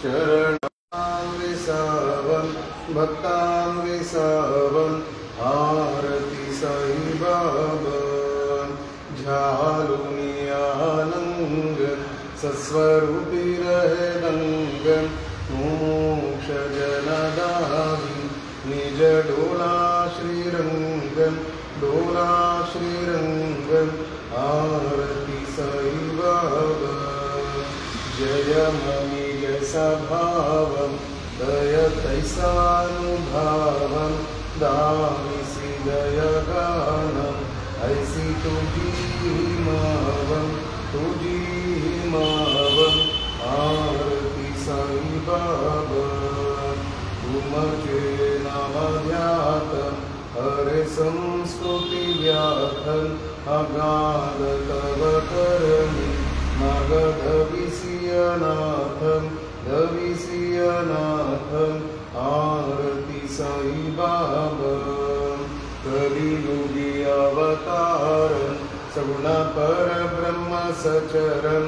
शरणं विसावं भक्तां विसावं आरती साई बाबा झालुनियानंग सस्वरूपी रहे दंग मोक्ष जनदाहि निज डोला श्रीरंग डोला श्रीरंग आरती साई बाबा जय मनिज स्वभावं दयतैसानुभावं दामिसि दयगानं ऐसी तुझी मावं आरती साई बाबा तुमचे नाम ध्यातं हरे संस्कृति व्याधं अगाध तव करणी दविसियनाथं आरती साई बाबा कलियुगी अवतारं सगुण पर ब्रह्म सचरं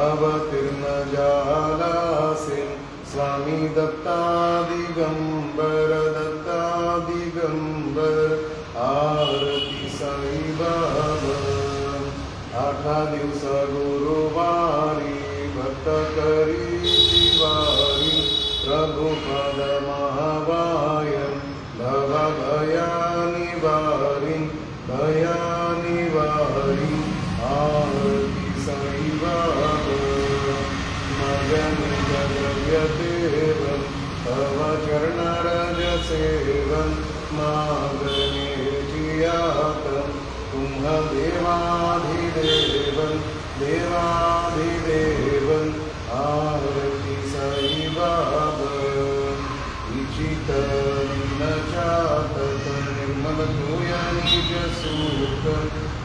अवतीर्ण जालासे स्वामी दत्तादिगंबर आरती साई बाबा आठा दिवस गुरुवारी भक्त करी शिवारी प्रभुपद महावायं भयानिवारी आरती साई बाबा मगनिज द्रव्यदेवं तव चरणरजसेवं मागनिर्जियातं देवाधिदेवं आरती साई बाबा विचित नीलचातक निर्मल तूय निज सूत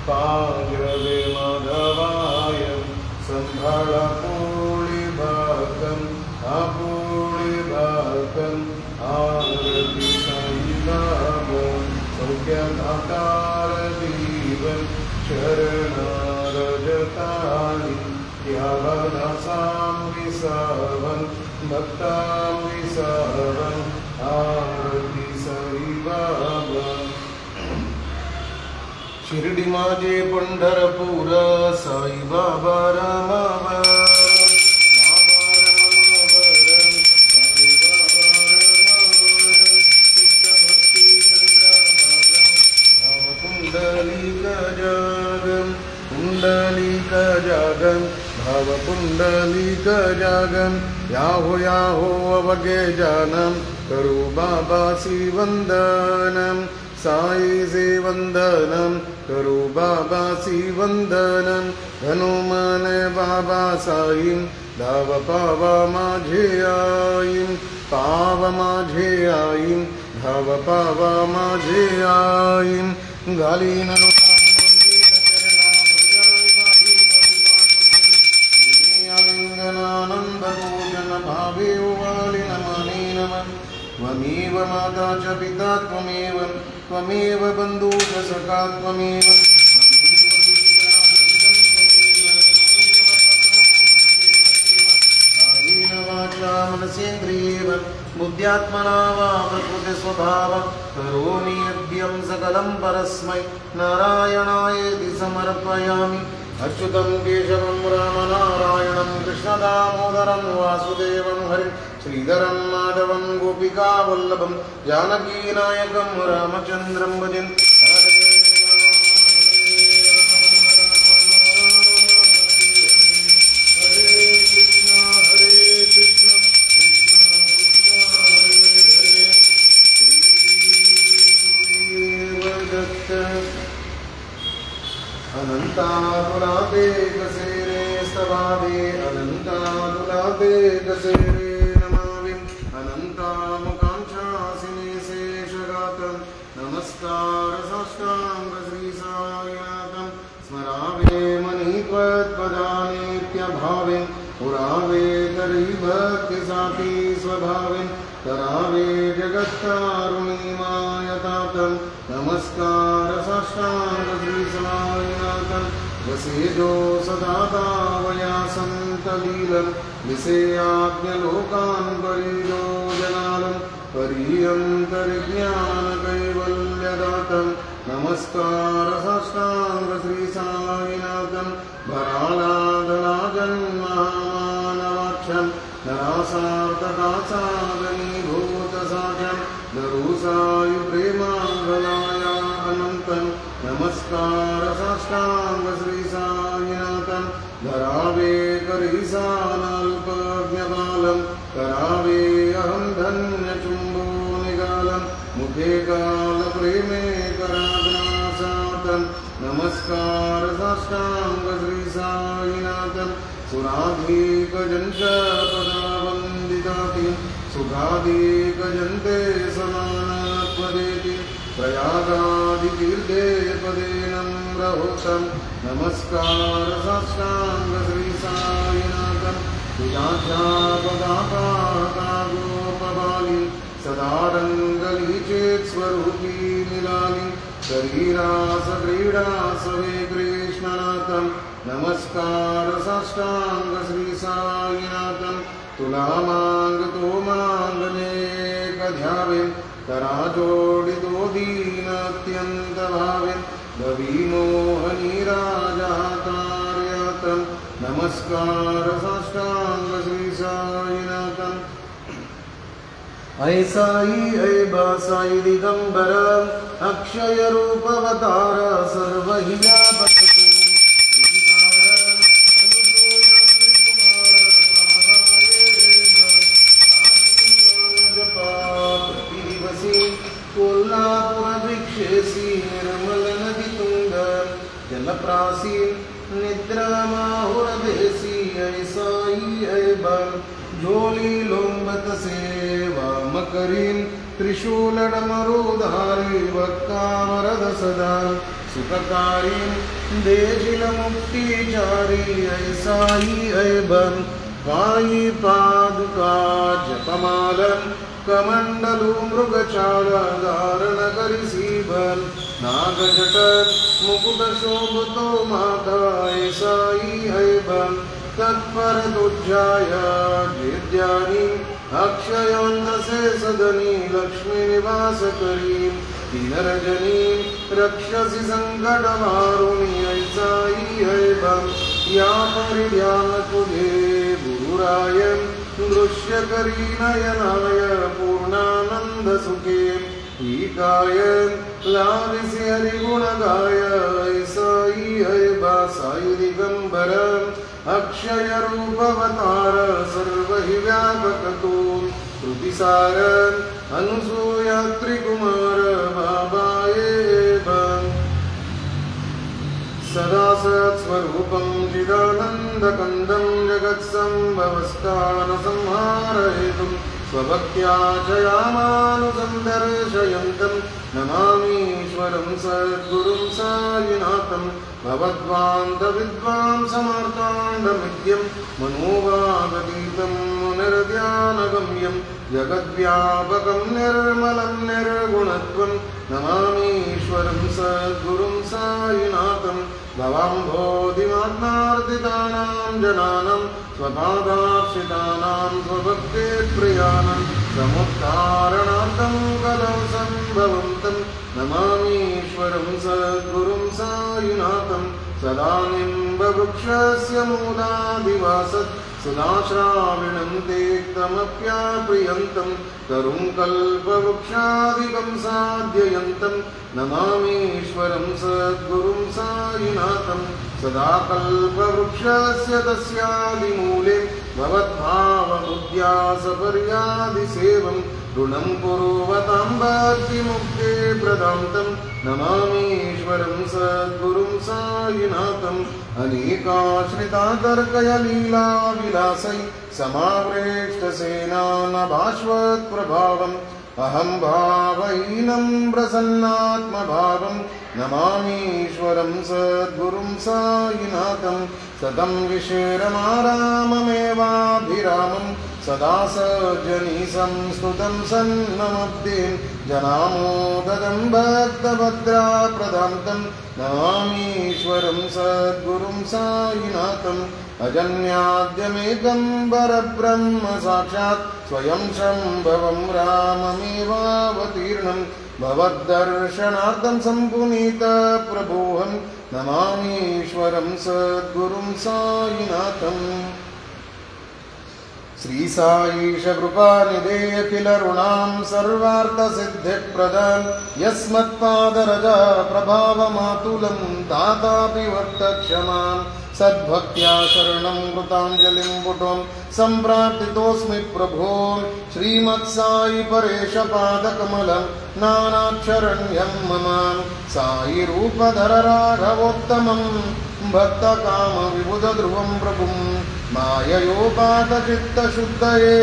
पाजवे माधवाय संभाळा पोळी भाकं आरती साई बाबा सौख्यदातार जीवन शरणारजतानि त्यागदासां विसावं भक्तां विसावं आरती साई बाबा शिर्डी माझे पंढरपूर साई बाबा रामावर पुंडलिक जागं भव पुंडलिक जागं याहो याहो अवगे जानम करू बाबासी वंदनम साई से वंदनम करू बाबासी वंदनम हनुमान बाबा साईं धाव पावा माझे आईं धाव पावा माझे आईं घालीन भावे उवालिन मनी नमः त्वमेव माता च पिता त्वमेव बन्धु च सखा त्वमेव कायेन वाचा मनसेन्द्रियेण बुद्ध्यात्मना वा प्रकृतिस्वभावं करोमि यद्यं सकलं परस्मै नारायणायेति समर्पयामि अच्युतं केशवं रामनारायणं कृष्णदामोदरं वासुदेवं हरिं श्रीधरं माधवं गोपिकावल्लभं जानकीनायकं रामचन्द्रं भजन् अनंतातुलाते कसेरे स्तवावे अनंतातुलाते कसेरे नमामि अनंतामुकांक्षासिने शेषगातं नमस्कार साष्टांग श्री साईनाथं स्मरावे मणिपद्पदानित्यभावे पुरावे तर्हि भक्तिसाखी स्वभावे करावे जगत्तारुणीमायतातं नमस्कार साष्टांग श्री साईनाथं वसेजो सदाता वया सन्तलीलं विषयाज्ञलोकान् परिजो जनालं परियन्तरिज्ञानकैवल्यदातं नमस्कार साष्टांग श्री साईनाथं भरालादलाजन्महामानवाक्षं नरासार्थकासादनीभूतसाक्षं दरुसायु प्रेमाङ्गलाय अनन्तं नमस्कार साष्टांग श्री साईनाथं धरावे करिसानल्पज्ञकालं करावे अहं धन्यचुम्बो निगालं मुखे कालप्रेमे कराग्नासातं नमस्कार साष्टांग श्री साईनाथं सुराधीकजंच पदावन्दिताति सुखाधीकजन्ते समानत्वदेति प्रयागादितीर्थे पदे नम्रहोतं नमस्कार साष्टांग श्री साईनाथं सुजाध्यापदापाहतागोपबाली सदारङ्गली चेत् स्वरूपी मिलाली शरीरासक्रीडा सवे कृष्णनाथं नमस्कार साष्टांग श्री साईनाथं तुलामाङ्गतो माङ्गनेकध्यावेन् कराजोडितो दीनात्यन्तभावेन् भवीमोहनीराजहातार्यातं नमस्कार साष्टांग श्री साईनाथं ऐ साई ऐ बासाई दिगंबर अक्षय रूपवतार सर्वहि व्यापकतो कोल्लापुरवृक्षेसी निर्मलनदितुंग जलप्रासी निद्रामाहुरदेसी ऐ साई ऐ बल झोली लोम्बत सेवा मकरीं त्रिशूलडमरुधारी वक्कावरद सदा सुखकारीं देशिलमुक्तिचारी ऐ साई ऐ बल पायी पादुका जपमालं कमंडलू मृगचाल धारण करिसीबल नागजट मुकुट शोभतो माता ऐ साई ऐ बल तत्पर दुर्जाय विद्यानी अक्षयोन्नसे सदनी लक्ष्मी निवास करी दीनरजनी रक्षसि संकटवारुणी ऐ साई ऐ बल या परिध्यान तुझे गुरुराय दृश्यकरी नयनाय पूर्णानंद सुखे ईकाय लाविसि हरिगुणगाय ऐ साई ऐ बासाई दिगंबर अक्षय रूपवतार सर्वहि व्यापकतो श्रुतिसार अनुसूया त्रिकुमार बाबाये सदा सत्स्वरूपं चिदानन्दकन्दं जगत्सम्भवस्थानसंहारहेतुं स्वभक्त्या च यामानुसन्दर्शयन्तं नमामीश्वरं सद्गुरुं साईनाथं भवद्वान्तविद्वांसमार्ताण्डमित्यं मनोवागतीतं मुनिर्ध्यानगम्यं जगद्व्यापकं निर्मलं निर्गुणत्वं नमामीश्वरं सद्गुरुं साईनाथं भवाम्भोधिमात्मार्थितानां जनानां स्वपादार्शितानां स्वभक्तिप्रियाणां समुद्धारणार्थं कलौ सम्भवन्तं नमामीश्वरं सद्गुरुं साईनाथं सदा निम्बवृक्षस्य मूलादिवासत् सुधाश्राविणं तेक्तमप्याप्रियन्तं तरुं कल्पवृक्षादिकं साध्ययन्तं नमामीश्वरं सद्गुरुं साईनाथं सदा कल्पवृक्षस्य तस्यादिमूले भवद्भावबुद्ध्या सपर्यादिसेवं ऋणं कुर्वतां भक्तिमुक्ते प्रदान्तं नमामीश्वरं सद्गुरुं साईनाथम् अनेकाश्रिता तर्कय लीला विलासै समावेष्टसेनानभास्वत्प्रभावम् अहं भावहीनं प्रसन्नात्मभावं नमामीश्वरं सद्गुरुं साईनाथं सतं विशेरमाराममेवाभिरामं सदा सज्जनी संस्तुतं सन्नमब्धिं जनामोददं भक्तभद्राप्रदान्तं नमामीश्वरं सद्गुरुं साईनाथम् अजन्याद्यमेकं परब्रह्म साक्षात् स्वयं शम्भवं राममेवावतीर्णं भवद्दर्शनार्थं सम्पुनीतप्रभोऽहं नमामीश्वरं सद्गुरुं साईनाथम् श्री साईश कृपानिधे अखिलरुणां सर्वार्थसिद्धिप्रदां यस्मत्पादरजा प्रभावमातुलं दातापि वर्तक्षमां सद्भक्त्या शरणं कृताञ्जलिं पुटुं सम्प्रार्थितोऽस्मि प्रभो श्रीमत्साई परेशपादकमलं नानाक्षरण्यं मम साई रूपधर राघवोत्तमं भक्तकामविबुधध्रुवं प्रभुं माययोपातचित्तशुद्धये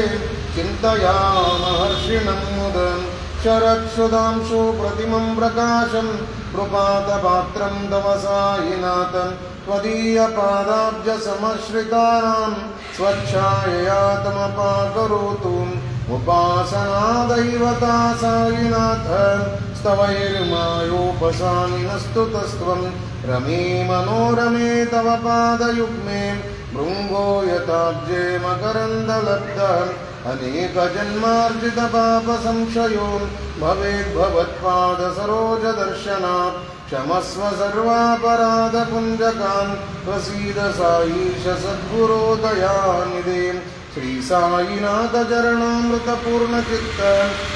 चिन्तयामहर्षिणं मुदम् शरत्सुधांशु प्रतिमं प्रकाशं कृपातपात्रं तव साईनाथं त्वदीयपादाब्जसमश्रितानां स्वच्छायया तमपाकरोतु उपासना दैवता साईनाथ स्तवैर्मायोपसामिनस्तुतस्त्वं रमे मनोरमे तव पादयुग्मे भृङ्गो यताब्जे मकरन्दलब्धः अनेकजन्मार्जितपापसंशयो भवेद्भवत्पादसरोजदर्शनात् क्षमस्व सर्वापराधपुञ्जकान् प्रसीद साईश सद्गुरो दयानिधे श्री साईनाथ चरणामृतपूर्णचित्त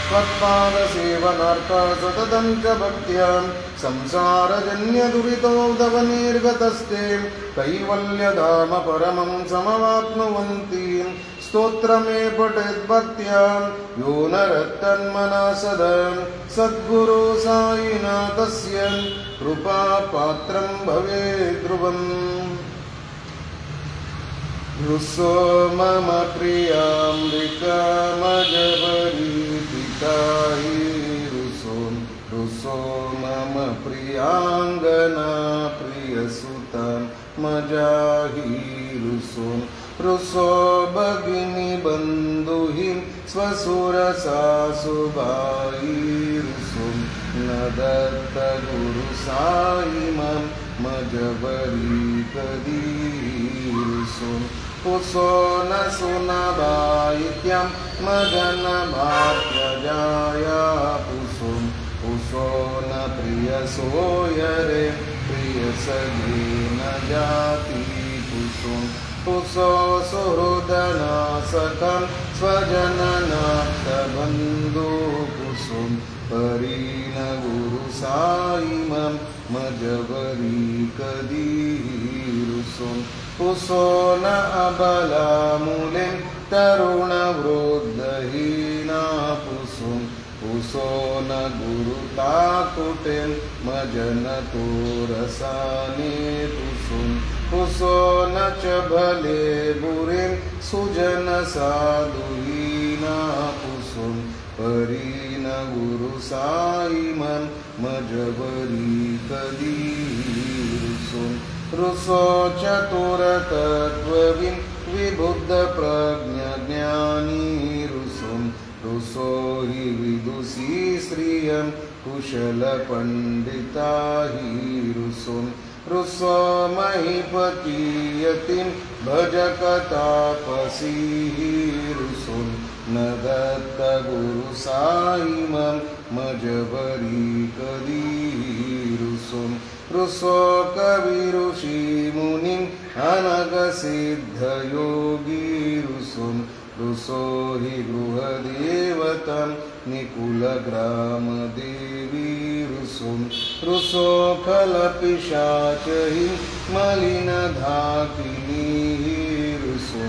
त्वत्पादसेवनार्थ सततं च भक्त्या संसारजन्यदुरितोऽवनिर्गतस्ते कैवल्यधाम परमं समवाप्नुवन्ति स्तोत्रमे पठेद्भक्त्या यो नरत्तन्मना सदा सद्गुरो साईनाथस्य कृपापात्रं भवेत् ध्रुवम् रुसो मम प्रियाम्बिकामजपरीतिकाहि रुसो मम प्रियाङ्गना प्रियसुता मजाहि रुसो भगिनी बन्धुहि स्वसुरसासुभाई रुसो न दत्त गुरु साई मजबरी कदी रुसो न सुनबाइत्यं मदन भात्यजाया पुसो न प्रिय सोयरे प्रिय सगे न जाति पुसो सुहृदनासकं स्वजननाथबन्धु पुसुं परीन गुरु साई मजबरी कदी पुसो न अबलामूलिं तरुणवृद्धहीना पुसो न गुरुताकुटिं मजनतोरसाने पुसो न च भले बुरिं सुजन साधुहीना पुसुं परीन गुरु साई मजबरी कदी रुसो चतुरतत्त्वविन् विबुद्ध प्रज्ञज्ञानी रुसो हि विदुषी श्रियं कुशलपण्डिता हि रुसो महीपतियतिं भजकतापसी रुसो न दत्त गुरु साई मजबरी कदी रुसो कविऋषि मुनिं अनगसिद्धयोगी रुसो हि गृहदेवतं निकुलग्रामदेवी रुसो खलपिशाच हि मलिनधाकिनी रुसो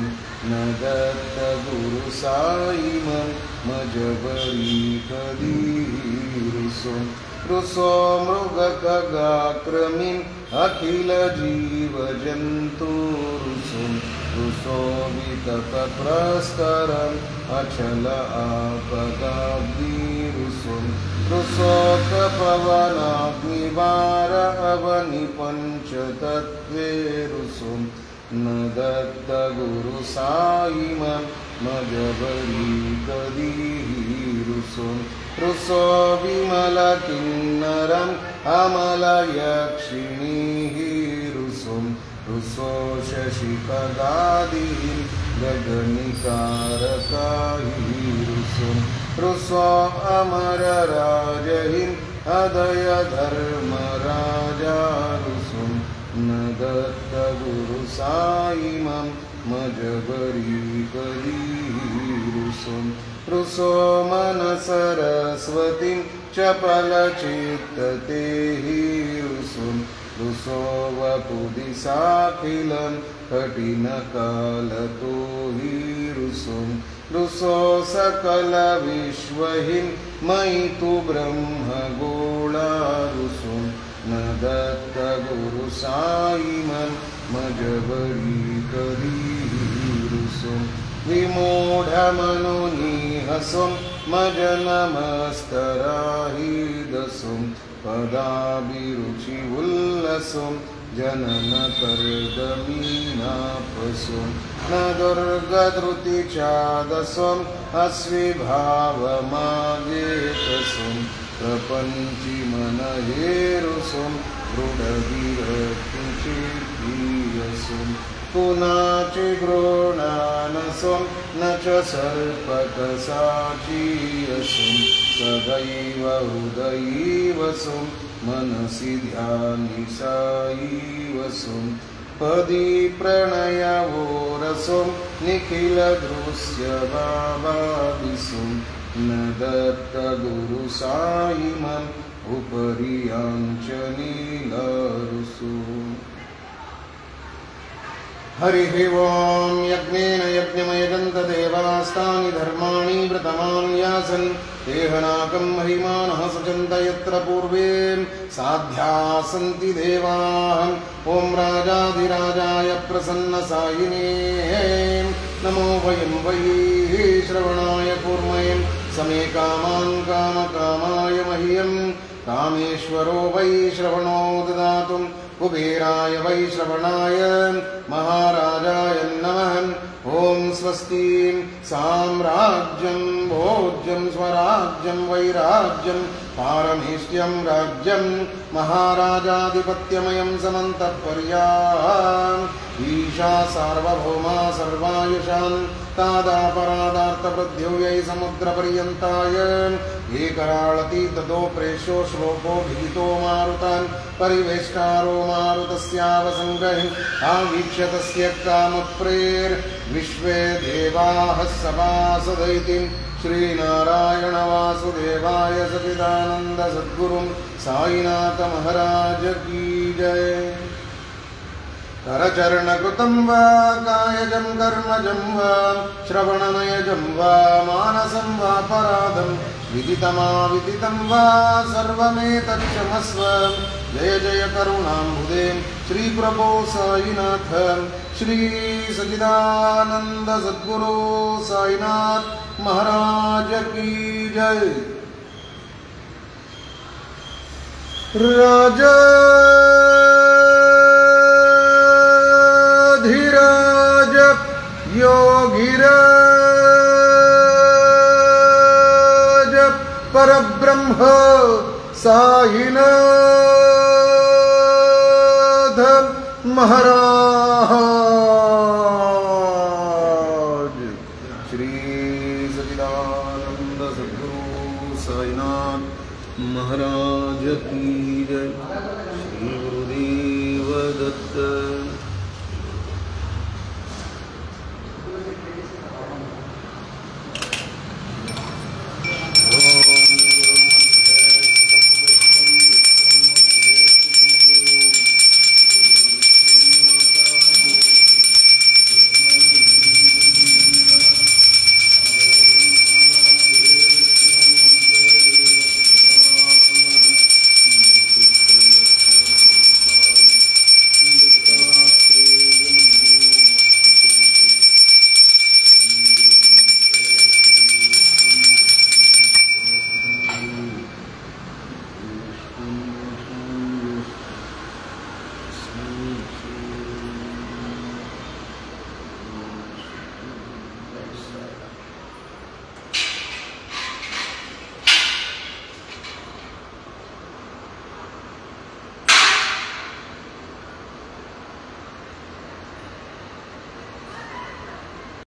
न दत्त गुरु साई मजबरी कदी रुसो मृगखगाक्रमिं अखिल जीवजन्तु रुसो विततप्रस्तरम् अचल आपदाब्धि रुसो कपवनाग्निवार अवनि पञ्चतत्त्वे न दत्त गुरु साई मजबरी कदीरुसुम रुसो विमल किन्नरम अमल यक्षिणी रुसुम रुसो शशिपदादि गगनिकारकारुसुम रुसो अमर राजहिं अदय धर्म राजा रुसुम न दत्त गुरु साई मजबरी कदीरुसुम रुसो मन सरस्वती चपल चित्ते रुसुम रुसो वपुदिसाखिलं कठिन कालतो रुसुम रुसो सकल विश्वहिं मयि तु ब्रह्म गोला रुसुम न दत्त गुरु साई मजबरी कदीरुसुम विमूढ़ मनोनिहसुम मज नमस्तराहिदसुम पदाभिरुचि उल्लसुम जनन कर्दमीनापसुम न दुर्गद्रुति चादसुम अस्विभावमागेतसुम प्रपंचि मन हेरुसुम दृढविरक्तिचित्तीयसुम पुनाचि गृणानसुम न च सर्पकसाचीयसुम सदैव हृदयीवसुम मनसि ध्यानिसायीवसुम पदी प्रणयवोरसुम निखिल दृश्य बाबादिसुम न दत्त गुरु साई उपरि नीलरुसुम हरिः ओं यज्ञेन यज्ञमयजन्त देवास्तानि धर्माणि व्रतमानि यासन् देहनाकं महिमानः सचन्त यत्र पूर्वे साध्याः सन्ति देवाः ॐ राजाधिराजाय प्रसन्नसायिने नमो वयं वै श्रवणाय कूर्मये समे कामान् कामकामाय मह्यं कामेश्वरो वै श्रवणो ददातु कुबेराय वै श्रवणाय महाराजाय नमः। ओं स्वस्ति साम्राज्यं भोज्यं स्वराज्यं वैराज्यं पारमेष्ट्यं राज्यं महाराजाधिपत्यमयं समन्तःपर्याम् ईशा सार्वभौमा सर्वायुषां तादापरादार्थवृद्ध्यै समुद्रपर्यन्ताय एकराळति ततो प्रेष्यो श्लोको विदितो मारुतान् परिवेष्टारो मारुतस्यावसङ्गहि आवीक्ष्य तस्य कामप्रेर्विश्वे देवाः सभासदैति श्रीनारायण वासुदेवाय सच्चिदानन्द सद्गुरुं साईनाथ महाराज की जय। करचरणकृतं वा कायजं कर्मजं वा श्रवणनयजं वा मानसं वा पराधं विदितमाविदितं वा सर्वमेतत्क्षमस्व। जय जय करुणाम्बुदे श्रीप्रभो साईनाथ श्री सच्चिदानंद सद्गुरु साईनाथ महाराज की जय। राजा योगिराज परब्रह्म साईनाथ महाराज श्री सच्चिदानंद सद्गुरु साईनाथ महाराज की जय। श्री गुरुदेव दत्त।